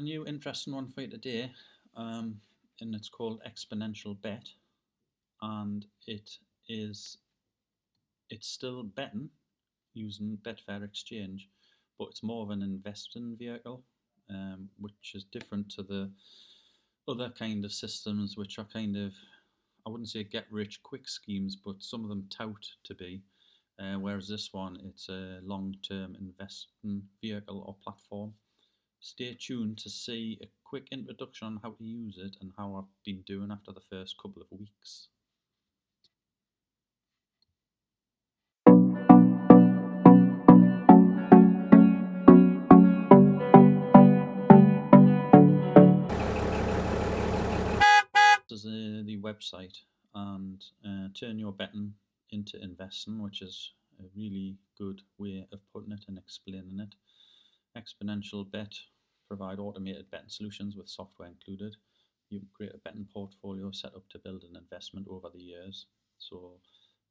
new interesting one for you today, and it's called Exponential Bet, and is it's still betting using Betfair Exchange, but it's more of an investing vehicle, which is different to the other kind of systems, which are kind of, I wouldn't say get rich quick schemes, but some of them tout to be. Whereas this one, it's a long-term investing vehicle or platform. Stay tuned to see a quick introduction on how to use it and how I've been doing after the first couple of weeks. This is the website, and turn your betting into investing, which is a really good way of putting it and explaining it. Exponential Bet provide automated betting solutions with software included. You can create a betting portfolio set up to build an investment over the years. So,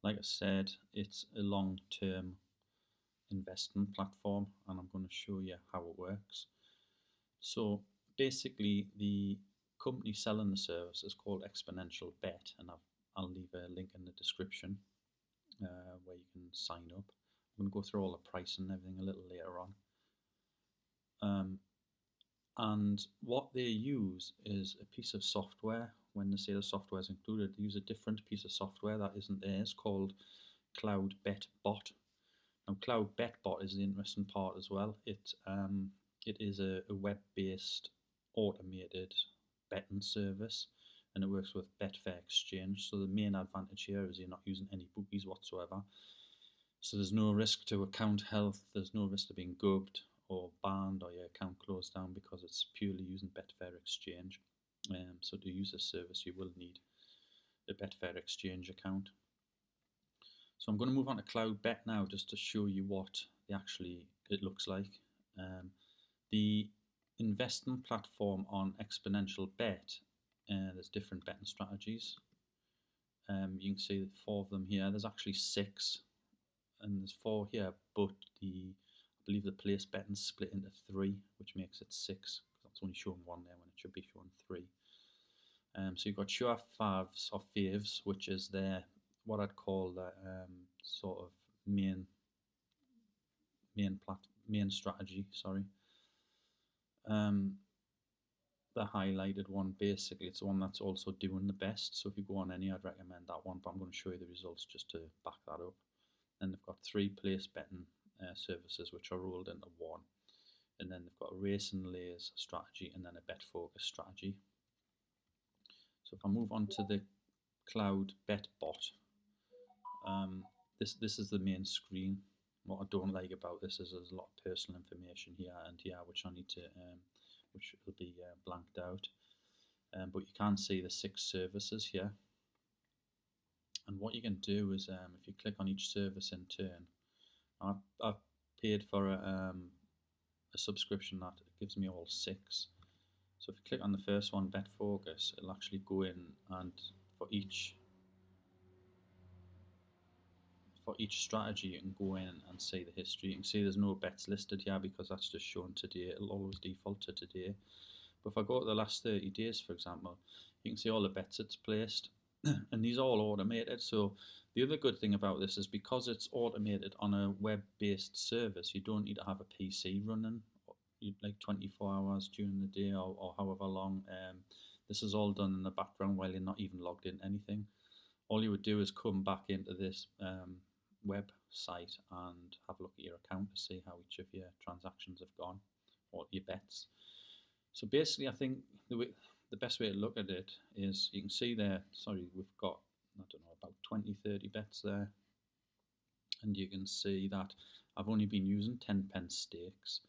like I said, it's a long-term investing platform, and I'm going to show you how it works. So basically, the company selling the service is called Exponential Bet, and I'll leave a link in the description where you can sign up. I'm going to go through all the price and everything a little later on. And what they use is a piece of software. When they say the software is included, they use a different piece of software that isn't theirs called Cloud Bet Bot. Now, Cloud Bet Bot is the interesting part as well. It is a web-based automated betting service, and it works with Betfair Exchange. So the main advantage here is you're not using any bookies whatsoever. So there's no risk to account health, there's no risk of being gubbed or banned or your account closed down, because it's purely using Betfair Exchange. So to use this service, you will need a Betfair Exchange account. So I'm going to move on to Cloud Bet now, just to show you what it looks like. The investing platform on Exponential Bet, there's different betting strategies. You can see 4 of them here. There's actually 6, and there's 4 here, but I believe the place betting's split into 3, which makes it 6, because that's only showing 1 there when it should be showing 3. So you've got sure faves or faves, which is what I'd call the sort of main strategy. Sorry. The highlighted one, basically, it's the one that's also doing the best. So if you go on any, I'd recommend that one, but I'm going to show you the results just to back that up. And they've got 3 place betting services which are rolled into one, and then they've got a race and layers strategy, and then a bet focus strategy. So if I move on to the Cloud Bet Bot, this is the main screen. What I don't like about this is there's a lot of personal information here and here, which I need to which will be blanked out. But you can see the 6 services here. And what you can do is, if you click on each service in turn, I've paid for a subscription that gives me all 6. So if you click on the first one, Bet Focus, it'll actually go in, and for each strategy you can go in and see the history. You can see there's no bets listed here because that's just shown today. It'll always default to today. But if I go to the last 30 days, for example, you can see all the bets it's placed, and these are all automated. So the other good thing about this is, because it's automated on a web-based service, you don't need to have a PC running like 24 hours during the day or however long. This is all done in the background while you're not even logged in anything. All you would do is come back into this website and have a look at your account to see how each of your transactions have gone, or your bets. So basically, I think the best way to look at it is, you can see there, we've got, I don't know, about 20-30 bets there, and you can see that I've only been using 10p stakes,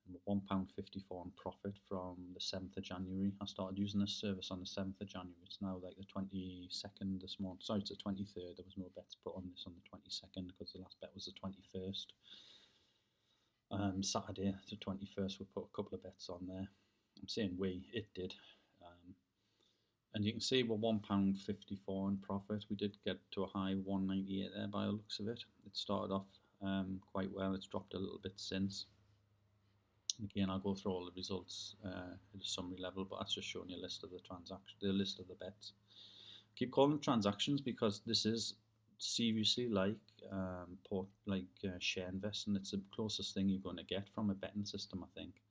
and £1.54 in profit from the 7th of January. I started using this service on the 7th of January. It's now like the 22nd this month. Sorry, it's the 23rd. There was no bets put on this on the 22nd, because the last bet was the 21st. Saturday, the 21st, we put a couple of bets on there. I'm saying it did. And you can see we're £1.54 in profit. We did get to a high 198 there by the looks of it. It started off quite well. It's dropped a little bit since. Again, I'll go through all the results at a summary level, but that's just showing you a list of the the list of the bets. Keep calling them transactions because this is seriously like share investing. It's the closest thing you're going to get from a betting system, I think.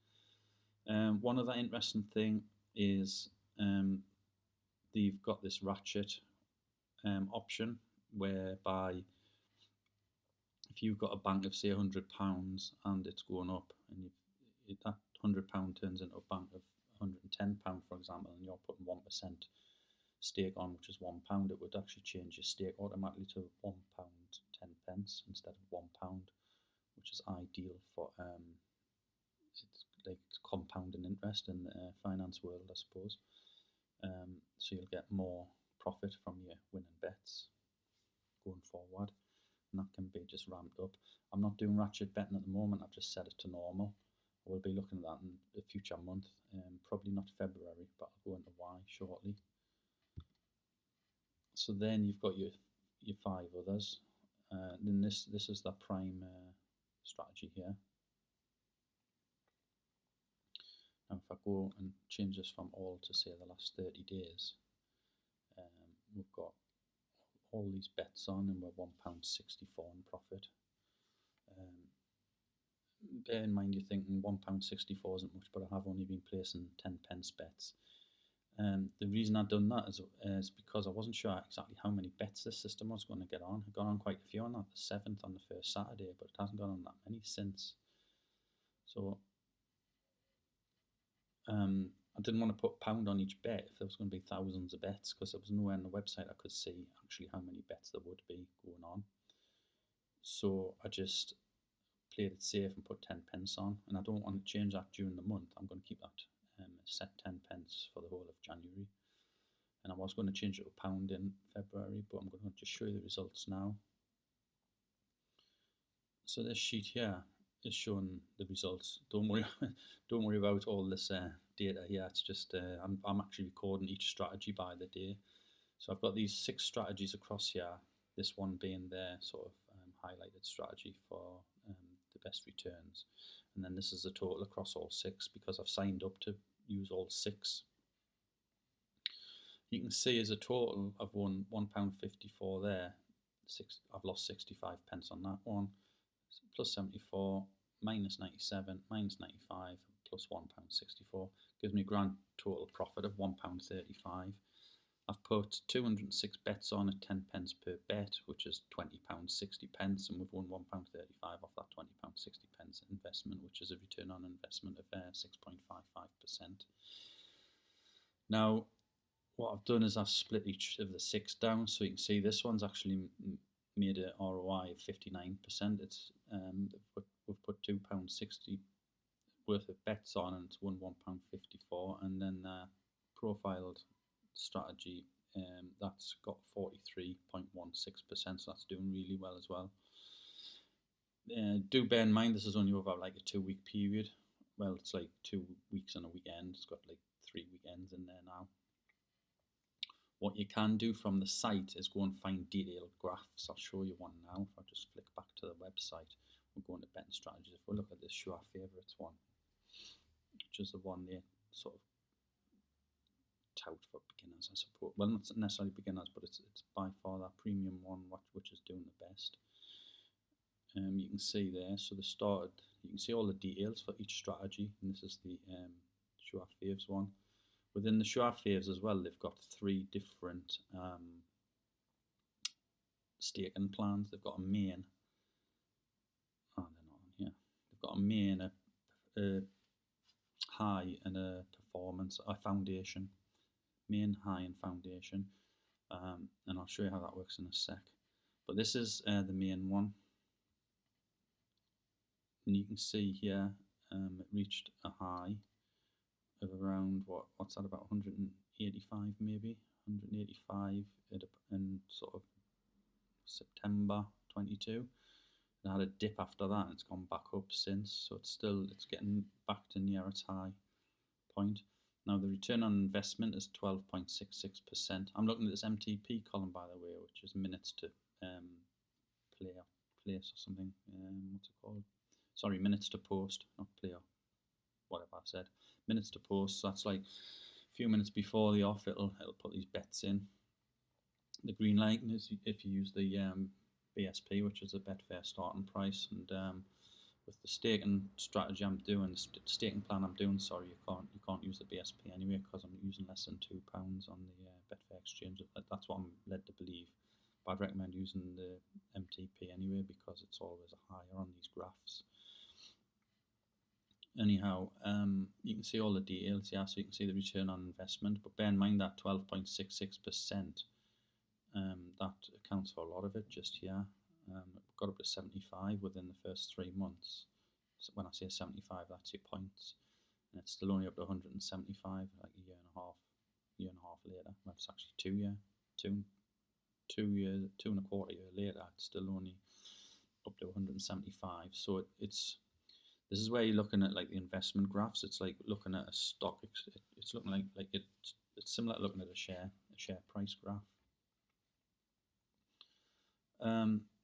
One other interesting thing is they've got this ratchet option whereby if you've got a bank of say £100 and it's going up, and that £100 turns into a bank of £110, for example, and you're putting 1% stake on, which is £1, it would actually change your stake automatically to £1.10 instead of £1, which is ideal for it's like compounding interest in the finance world, I suppose. So you'll get more profit from your winning bets going forward, and that can be just ramped up. I'm not doing ratchet betting at the moment. I've just set it to normal. I will be looking at that in the future month, probably not February, but I'll go into why shortly. So then you've got your 5 others. Then this is the prime strategy here. Now if I go and change this from all to say the last 30 days, we've got all these bets on and we're £1.64 in profit. Bear in mind you're thinking £1.64 isn't much, but I have only been placing 10p bets. The reason I've done that is because I wasn't sure exactly how many bets this system was going to get on. I got on quite a few on that, the 7th on the first Saturday, but it hasn't gone on that many since. So I didn't want to put £1 on each bet if there was going to be thousands of bets, because there was nowhere on the website I could see actually how many bets there would be going on. So I just played it safe and put 10p on, and I don't want to change that during the month. I'm going to keep that set 10p for the whole of January, and I was going to change it to £1 in February, but I'm going to just show you the results now. So this sheet here is showing the results. Don't worry about all this data here. It's just I'm actually recording each strategy by the day. So I've got these 6 strategies across here. This one being their sort of highlighted strategy for the best returns, and then this is the total across all 6 because I've signed up to use all 6. You can see as a total I've won £1.54 there. I've lost 65p on that one. Plus 74, minus 97, minus 95, plus £1.64 gives me a grand total profit of £1.35. I've put 206 bets on at 10p per bet, which is £20.60, and we've won £1.35 off that £20.60 investment, which is a return on investment of 6.55%. Now, what I've done is I've split each of the 6 down, so you can see this one's actually made an ROI of 59%. It's we've put £2.60 worth of bets on, and it's won £1.54, and then profiled strategy that's got 43.16%, so that's doing really well as well. Do bear in mind this is only over like a 2-week period. Well, it's like 2 weeks and a weekend. It's got like 3 weekends in there now. What you can do from the site is go and find detailed graphs. I'll show you one now. If I just flick back to the website, we'll go into betting strategies. If we look at this show our favourites one, which is the one they sort of tout for beginners, I suppose. Well, not necessarily beginners, but it's by far that premium one which is doing the best. You can see there, so they started, you can see all the details for each strategy, and this is the show our faves one. Within the show our faves as well, they've got 3 different staking plans. They've got a main, they're not on here. They've got a main, a high, and a performance, a foundation. Main, high, and foundation, and I'll show you how that works in a sec. But this is the main one, and you can see here it reached a high of around what's that, about 185 maybe, 185 in sort of September 22. It had a dip after that, and it's gone back up since, so it's getting back to near its high point. Now the return on investment is 12.66%. I'm looking at this MTP column, by the way, which is minutes to place or something. What's it called? Sorry, minutes to post, not player. whatever I said, minutes to post. So that's like a few minutes before the off, it'll put these bets in. The green light is if you use the BSP, which is the Betfair starting price, and with the staking strategy I'm doing, staking plan I'm doing, sorry, you can't use the BSP anyway because I'm using less than £2 on the Betfair exchange. That's what I'm led to believe. But I'd recommend using the MTP anyway because it's always higher on these graphs. Anyhow, you can see all the details here, so you can see the return on investment, but bear in mind that 12.66%, that accounts for a lot of it just here. Got up to 75 within the first 3 months. So when I say 75, that's your points, and it's still only up to 175 like a year and a half later. Well, it's actually 2 and a quarter year later. It's still only up to 175. So this is where you're looking at like the investment graphs. It's like looking at a stock. It's looking like it's similar to looking at a share price graph.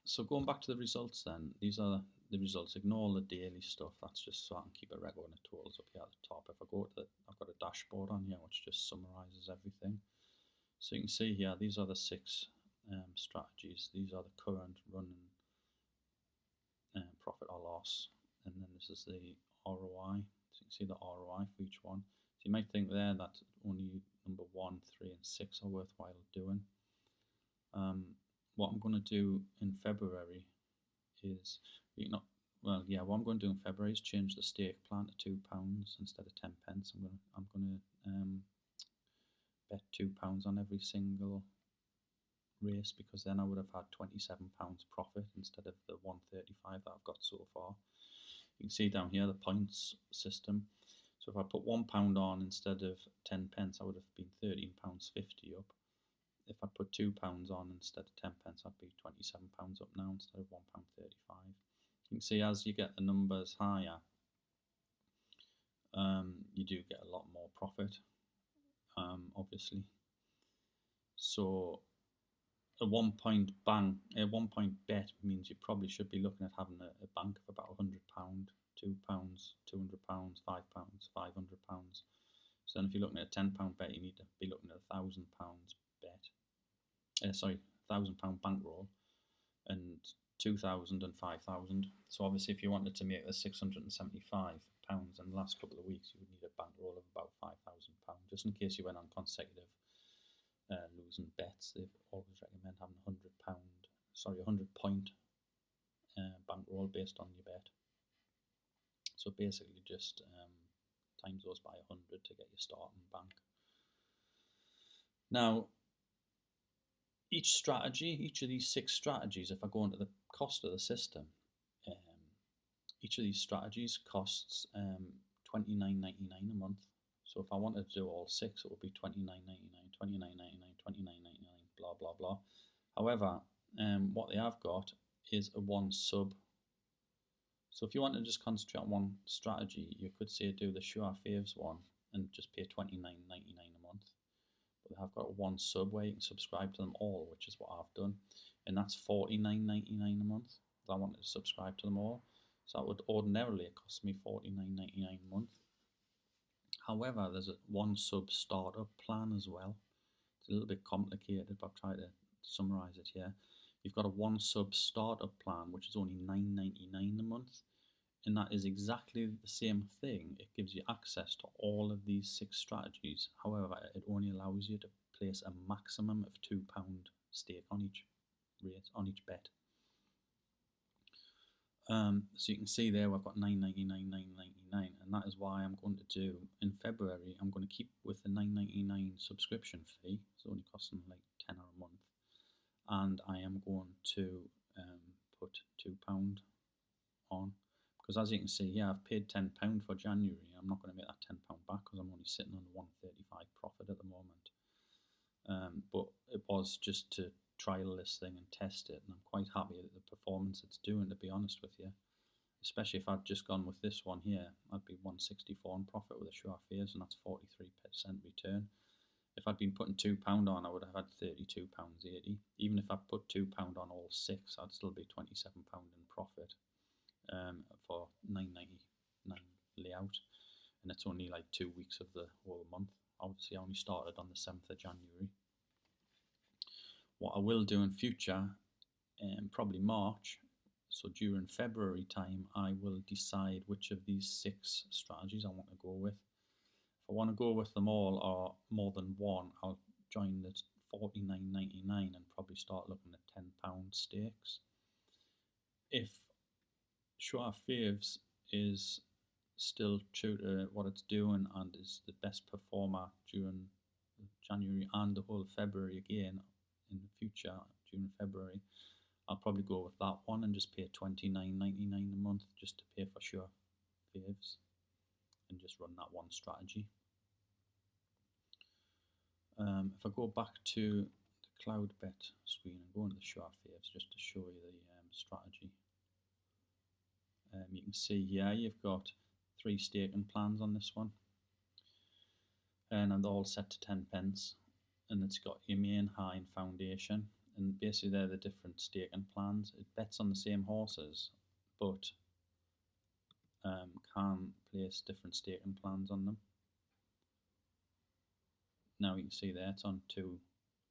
So going back to the results then, these are the results. Ignore all the daily stuff. That's just so I can keep a record of the totals up here at the top. If I go to I've got a dashboard on here which just summarizes everything. So you can see here, these are the 6 strategies. These are the current running profit or loss. And then this is the ROI. So you can see the ROI for each one. So you might think there that only number 1, 3, and 6 are worthwhile doing. What I'm going to do in February is, what I'm going to do in February is change the stake plan to £2 instead of 10 pence. I'm going to bet £2 on every single race, because then I would have had £27 profit instead of the 135 that I've got so far. You can see down here the points system. So if I put £1 on instead of 10 pence, I would have been £13.50 up. If I put £2 on instead of 10 pence, I'd be £27 up now instead of £1.35. You can see as you get the numbers higher, you do get a lot more profit, obviously. So a 1 point bet means you probably should be looking at having a bank of about £100, £2, £200, £5, £500. So then if you're looking at a £10 bet, you need to be looking at £1,000 bet. £1,000 bankroll, and 2,000 and 5,000. So obviously, if you wanted to make the £675 in the last couple of weeks, you would need a bankroll of about £5,000, just in case you went on consecutive losing bets. They always recommend having a 100-point bankroll based on your bet. So basically, just times those by 100 to get your starting bank. Now, each of these 6 strategies, if I go into the cost of the system, each of these strategies costs $29.99 a month. So if I wanted to do all 6, it would be $29.99, $29.99, $29.99, blah blah blah. However, what they have got is a 1 sub. So if you want to just concentrate on one strategy, you could say do the Sure Faves one and just pay $29.99 a month. But they have got a 1 sub where you can subscribe to them all, which is what I've done, and that's $49.99 a month if I wanted to subscribe to them all. So that would ordinarily cost me $49.99 a month. However, there's a 1 sub startup plan as well. It's a little bit complicated, but I've tried to summarize it here. You've got a 1 sub startup plan, which is only $9.99 a month, and that is exactly the same thing. It gives you access to all of these 6 strategies. However, it only allows you to place a maximum of £2 stake on each race, on each bet. So you can see there we've got $9.99, $9.99, and that is why I'm going to do in February. I'm going to keep with the $9.99 subscription fee. It's only costing like £10 a month, and I am going to put £2 on, because as you can see here, I've paid £10 for January. I'm not going to make that £10 back because I'm only sitting on a 135 profit at the moment. But it was just to trial this thing and test it, and I'm quite happy with the performance it's doing, to be honest with you. Especially if I'd just gone with this one here, I'd be 164 in profit with a Sure Faves, and that's 43% return. If I'd been putting £2 on, I would have had £32.80. Even if I put £2 on all 6, I'd still be £27 in profit for $9.99 layout. and it's only like 2 weeks of the whole month. Obviously, I only started on the 7th of January. What I will do in future, probably March, so during February time, I will decide which of these 6 strategies I want to go with. If I want to go with them all or more than one, I'll join the $49.99 and probably start looking at £10 stakes. If Sure Faves is still true to what it's doing and is the best performer during January and the whole February again in the future during February, I'll probably go with that one and just pay $29.99 a month just to pay for Sure Faves and just run that one strategy. If I go back to the Cloud Bet screen and go into the Sure Faves just to show you the strategy. You can see here you've got 3 staking plans on this one, and they're all set to 10 pence, and it's got your main, high and foundation, and basically they're the different staking plans. It bets on the same horses but can place different staking plans on them. Now you can see there it's on 2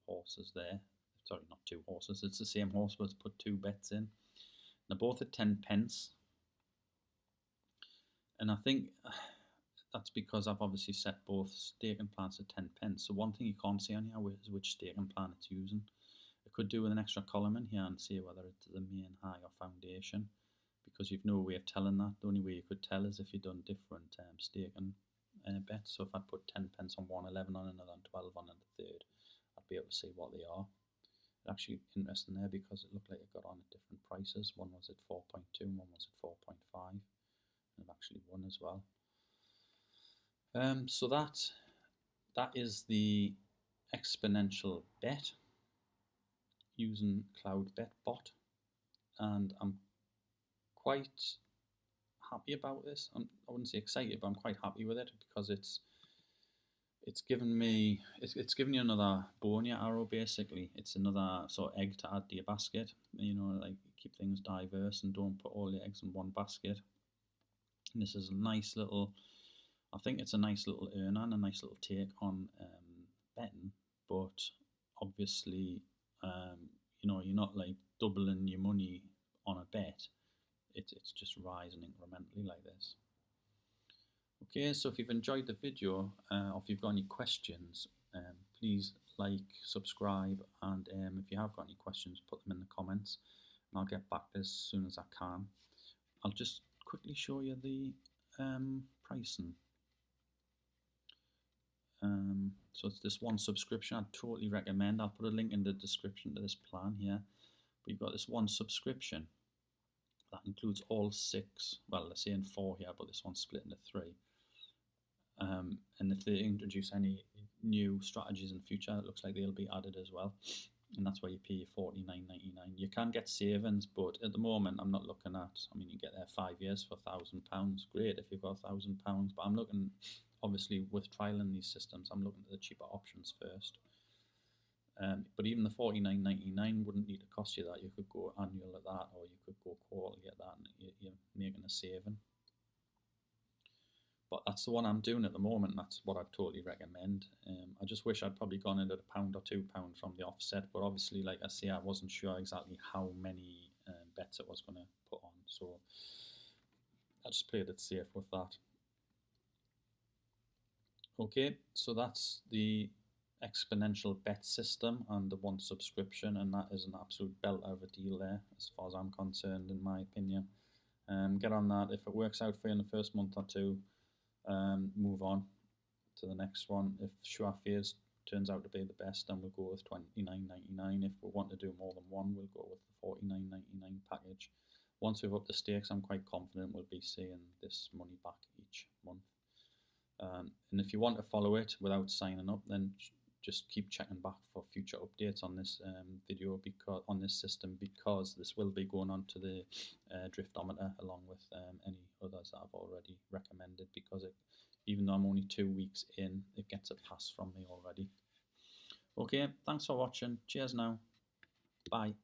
horses there. Sorry, not 2 horses, it's the same horse but it's put 2 bets in. They're both at 10 pence. And I think that's because I've obviously set both staking plans at 10 pence. So one thing you can't see on here is which staking plan it's using. I could do with an extra column in here and see whether it's the main, high or foundation, because you've no way of telling that. The only way you could tell is if you've done different staking bets. So if I put 10 pence on one, 11 on another, and 12 on the third, I'd be able to see what they are. It's actually interesting there because it looked like it got on at different prices. One was at 4.2 and one was at 4.5. And I've actually won as well. So that is the Exponential Bet using Cloud Bet Bot, and I'm quite happy about this. I wouldn't say excited, but I'm quite happy with it because it's given me it's given you another bow in your arrow. Basically, it's another sort of egg to add to your basket. You know, like keep things diverse and don't put all your eggs in one basket. And this is a nice little, I think it's a nice little earner and a nice little take on betting, but obviously, you know, you're not like doubling your money on a bet. It's just rising incrementally like this. Okay, so if you've enjoyed the video, or if you've got any questions, please like, subscribe, and if you have got any questions, put them in the comments, and I'll get back as soon as I can. I'll just quickly show you the pricing. So it's this one subscription I'd totally recommend. I'll put a link in the description to this plan here. But you've got this one subscription that includes all 6, well they're saying 4 here, but this one's split into 3. And if they introduce any new strategies in the future, it looks like they'll be added as well. And that's where you pay your $49.99. You can get savings, but at the moment I'm not looking at, I mean you get there 5 years for £1,000, great if you've got £1,000, but I'm looking, obviously with trialing these systems, I'm looking at the cheaper options first. But even the $49.99 wouldn't need to cost you that. You could go annual at that, or you could go quarterly at that, and you're making a saving. But that's the one I'm doing at the moment, and that's what I'd totally recommend. I just wish I'd probably gone in at £1 or £2 from the offset, but obviously, like I say, I wasn't sure exactly how many bets it was going to put on, so I just played it safe with that. Okay, so that's the Exponential Bet System and the one subscription, and that is an absolute belter of a deal there, as far as I'm concerned, in my opinion. Get on that. If it works out for you in the first month or two, move on to the next one. If Sure Faves turns out to be the best, then we'll go with $29.99. If we want to do more than one, we'll go with the $49.99 package. Once we've upped the stakes, I'm quite confident we'll be seeing this money back each month. And if you want to follow it without signing up, then just keep checking back for future updates on this video, because on this system, because this will be going on to the driftometer along with any others that I've already recommended, because even though I'm only 2 weeks in, it gets a pass from me already. Okay, thanks for watching. Cheers now. Bye.